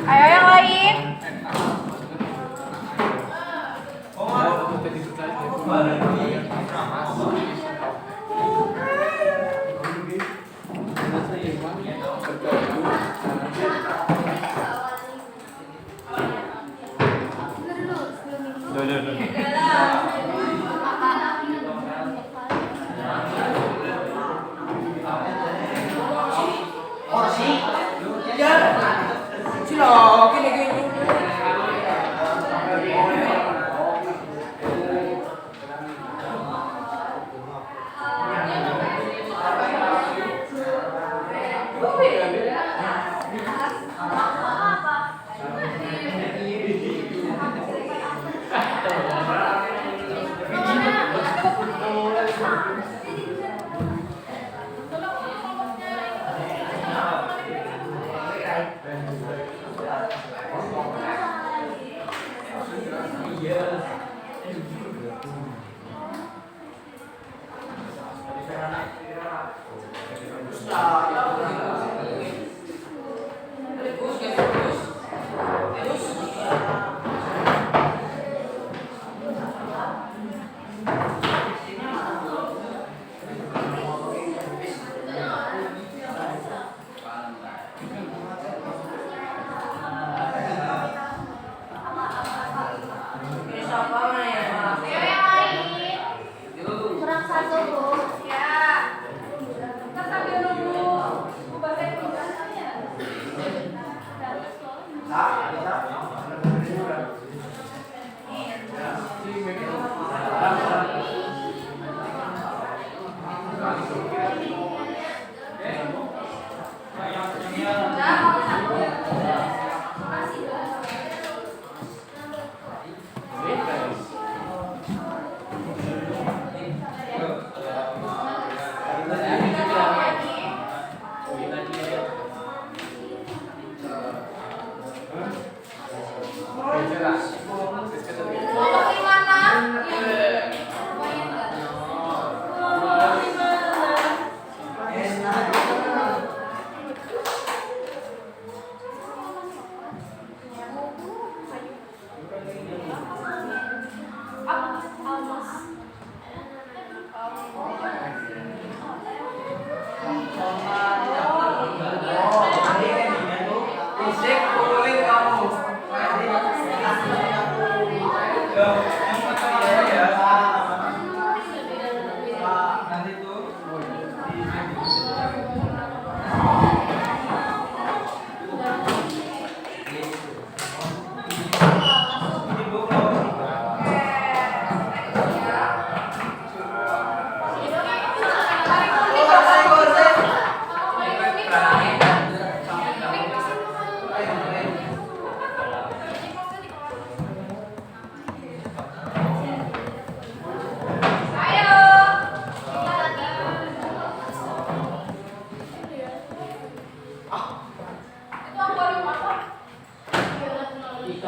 Ayo yang lain. Kurang satu, Bu. Ya. Kita sambil nunggu Bu Bapak penjelasannya. Kelompok 5 6.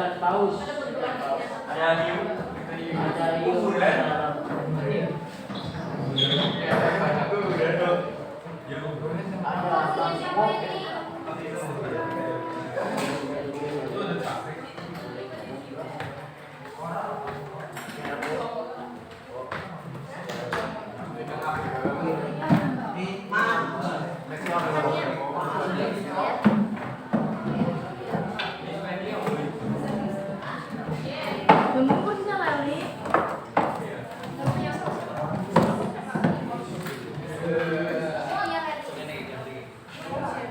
Ustaz Paus. Ada Liu. Ada Liu. Lumpuh sih Leli.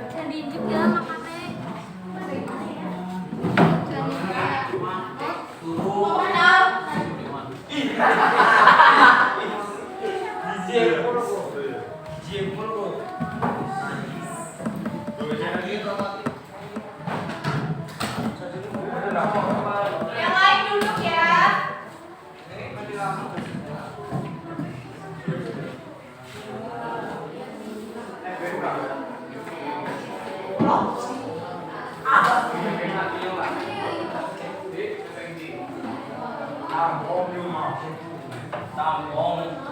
Jadi juga makannya. Yang lain duduk ya. Tampung.